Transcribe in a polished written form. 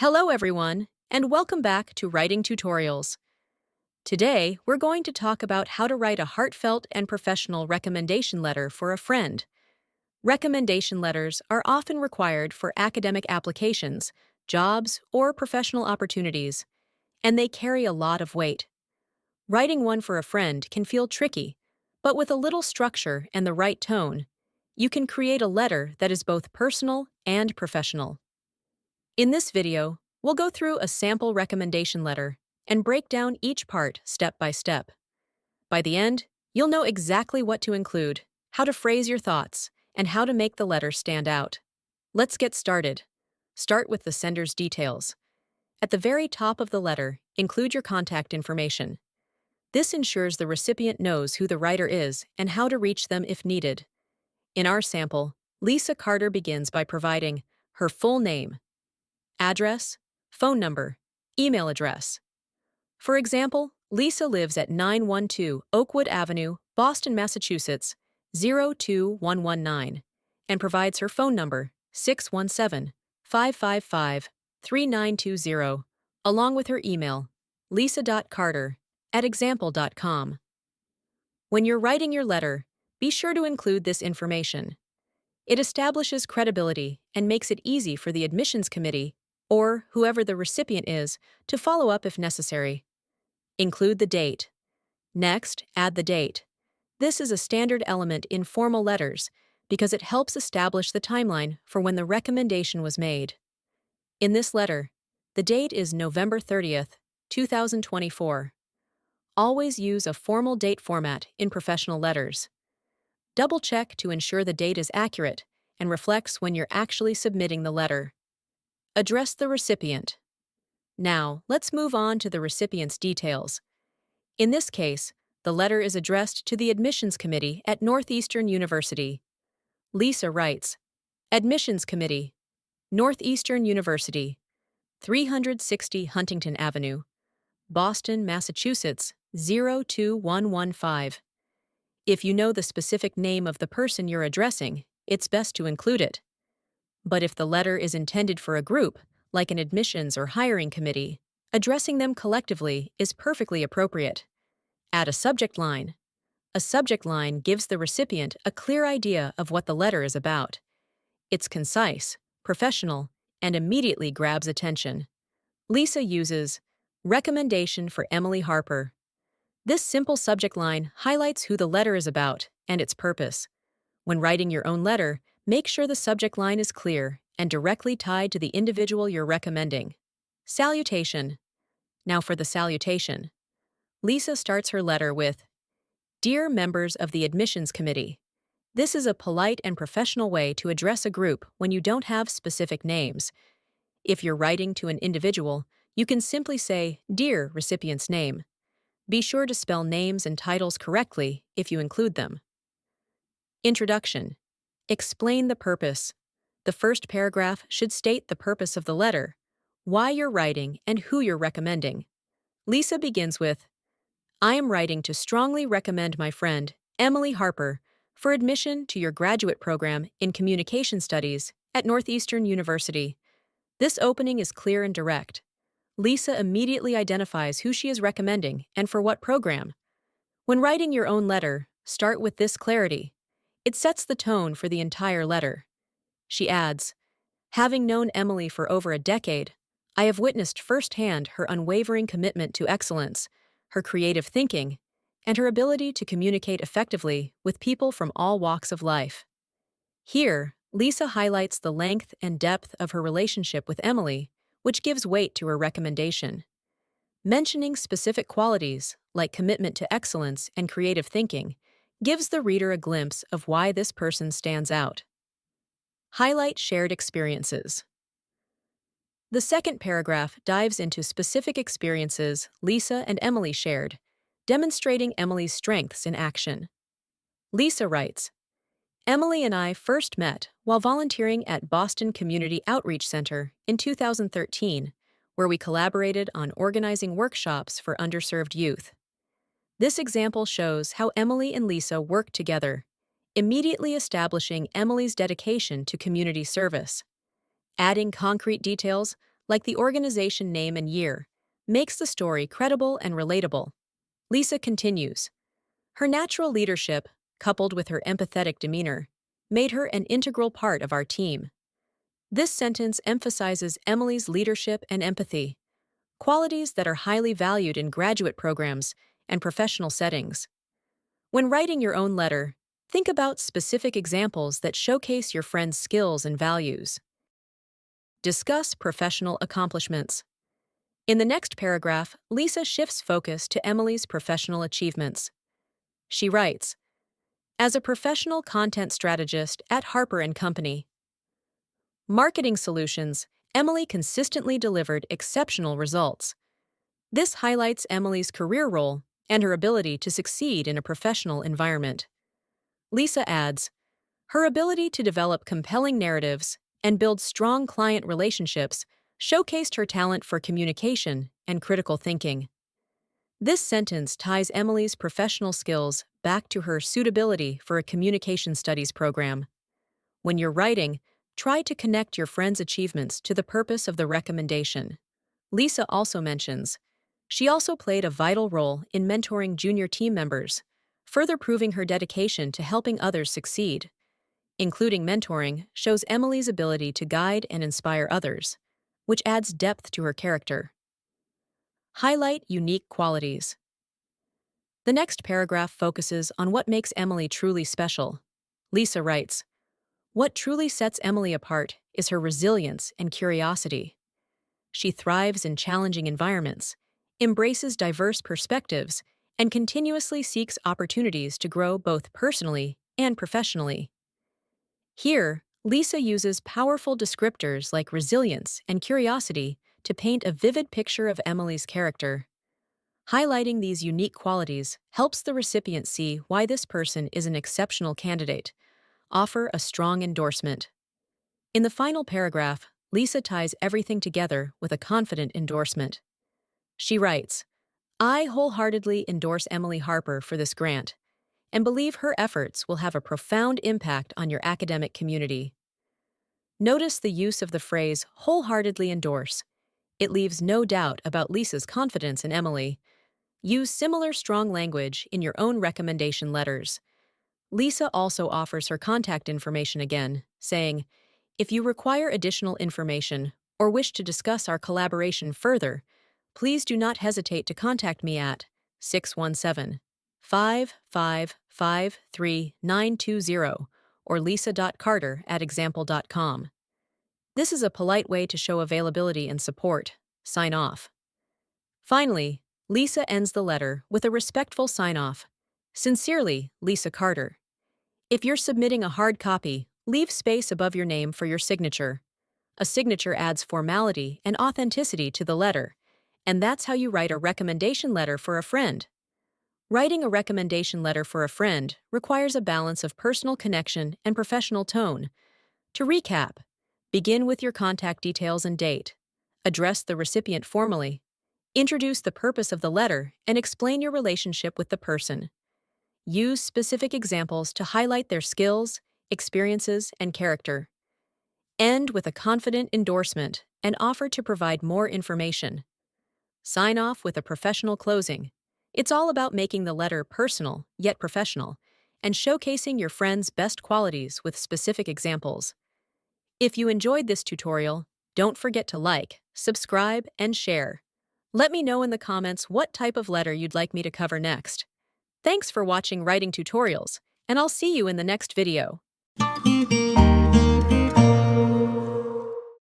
Hello everyone, and welcome back to Writing Tutorials. Today, we're going to talk about how to write a heartfelt and professional recommendation letter for a friend. Recommendation letters are often required for academic applications, jobs, or professional opportunities, and they carry a lot of weight. Writing one for a friend can feel tricky, but with a little structure and the right tone, you can create a letter that is both personal and professional. In this video, we'll go through a sample recommendation letter and break down each part step by step. By the end, you'll know exactly what to include, how to phrase your thoughts, and how to make the letter stand out. Let's get started. Start with the sender's details. At the very top of the letter, include your contact information. This ensures the recipient knows who the writer is and how to reach them if needed. In our sample, Lisa Carter begins by providing her full name, address, phone number, email address. For example, Lisa lives at 912 Oakwood Avenue, Boston, Massachusetts, 02119, and provides her phone number, 617-555-3920, along with her email, lisa.carter@example.com. When you're writing your letter, be sure to include this information. It establishes credibility and makes it easy for the admissions committee, or whoever the recipient is, to follow up if necessary. Include the date. Next, add the date. This is a standard element in formal letters because it helps establish the timeline for when the recommendation was made. In this letter, the date is November 30th, 2024. Always use a formal date format in professional letters. Double-check to ensure the date is accurate and reflects when you're actually submitting the letter. Address the recipient. Now, let's move on to the recipient's details. In this case, the letter is addressed to the admissions committee at Northeastern University. Lisa writes, Admissions Committee, Northeastern University, 360 Huntington Avenue, Boston, Massachusetts, 02115. If you know the specific name of the person you're addressing, it's best to include it. But if the letter is intended for a group, like an admissions or hiring committee, addressing them collectively is perfectly appropriate. Add a subject line. A subject line gives the recipient a clear idea of what the letter is about. It's concise, professional, and immediately grabs attention. Lisa uses Recommendation for Emily Harper. This simple subject line highlights who the letter is about and its purpose. When writing your own letter, make sure the subject line is clear and directly tied to the individual you're recommending. Salutation. Now for the salutation. Lisa starts her letter with, Dear members of the admissions committee. This is a polite and professional way to address a group when you don't have specific names. If you're writing to an individual, you can simply say, Dear recipient's name. Be sure to spell names and titles correctly if you include them. Introduction. Explain the purpose. The first paragraph should state the purpose of the letter, why you're writing, and who you're recommending. Lisa begins with, I am writing to strongly recommend my friend, Emily Harper, for admission to your graduate program in Communication Studies at Northeastern University. This opening is clear and direct. Lisa immediately identifies who she is recommending and for what program. When writing your own letter, start with this clarity. It sets the tone for the entire letter. She adds, Having known Emily for over a decade, I have witnessed firsthand her unwavering commitment to excellence, her creative thinking, and her ability to communicate effectively with people from all walks of life. Here, Lisa highlights the length and depth of her relationship with Emily, which gives weight to her recommendation. Mentioning specific qualities, like commitment to excellence and creative thinking, gives the reader a glimpse of why this person stands out. Highlight shared experiences. The second paragraph dives into specific experiences Lisa and Emily shared, demonstrating Emily's strengths in action. Lisa writes, Emily and I first met while volunteering at Boston Community Outreach Center in 2013, where we collaborated on organizing workshops for underserved youth. This example shows how Emily and Lisa worked together, immediately establishing Emily's dedication to community service. Adding concrete details, like the organization name and year, makes the story credible and relatable. Lisa continues, her natural leadership, coupled with her empathetic demeanor, made her an integral part of our team. This sentence emphasizes Emily's leadership and empathy, qualities that are highly valued in graduate programs and professional settings. When writing your own letter, think about specific examples that showcase your friend's skills and values. Discuss professional accomplishments. In the next paragraph, Lisa shifts focus to Emily's professional achievements. She writes, as a professional content strategist at Harper & Company, Marketing Solutions, Emily consistently delivered exceptional results. This highlights Emily's career role and her ability to succeed in a professional environment. Lisa adds, her ability to develop compelling narratives and build strong client relationships showcased her talent for communication and critical thinking. This sentence ties Emily's professional skills back to her suitability for a communication studies program. When you're writing, try to connect your friend's achievements to the purpose of the recommendation. Lisa also mentions, she also played a vital role in mentoring junior team members, further proving her dedication to helping others succeed. Including mentoring shows Emily's ability to guide and inspire others, which adds depth to her character. Highlight unique qualities. The next paragraph focuses on what makes Emily truly special. Lisa writes, what truly sets Emily apart is her resilience and curiosity. She thrives in challenging environments, embraces diverse perspectives, and continuously seeks opportunities to grow both personally and professionally. Here, Lisa uses powerful descriptors like resilience and curiosity to paint a vivid picture of Emily's character. Highlighting these unique qualities helps the recipient see why this person is an exceptional candidate. Offer a strong endorsement. In the final paragraph, Lisa ties everything together with a confident endorsement. She writes, I wholeheartedly endorse Emily Harper for this grant and believe her efforts will have a profound impact on your academic community. Notice the use of the phrase wholeheartedly endorse. It leaves no doubt about Lisa's confidence in Emily. Use similar strong language in your own recommendation letters. Lisa also offers her contact information again, saying, if you require additional information or wish to discuss our collaboration further, please do not hesitate to contact me at 617-555-3920 or lisa.carter@example.com. This is a polite way to show availability and support. Sign off. Finally, Lisa ends the letter with a respectful sign-off. Sincerely, Lisa Carter. If you're submitting a hard copy, leave space above your name for your signature. A signature adds formality and authenticity to the letter, and that's how you write a recommendation letter for a friend. Writing a recommendation letter for a friend requires a balance of personal connection and professional tone. To recap, begin with your contact details and date. Address the recipient formally. Introduce the purpose of the letter and explain your relationship with the person. Use specific examples to highlight their skills, experiences, and character. End with a confident endorsement and offer to provide more information. Sign off with a professional closing. It's all about making the letter personal yet professional and showcasing your friend's best qualities with specific examples. If you enjoyed this tutorial, don't forget to like, subscribe, and share. Let me know in the comments what type of letter you'd like me to cover next. Thanks for watching Writing Tutorials, and I'll see you in the next video.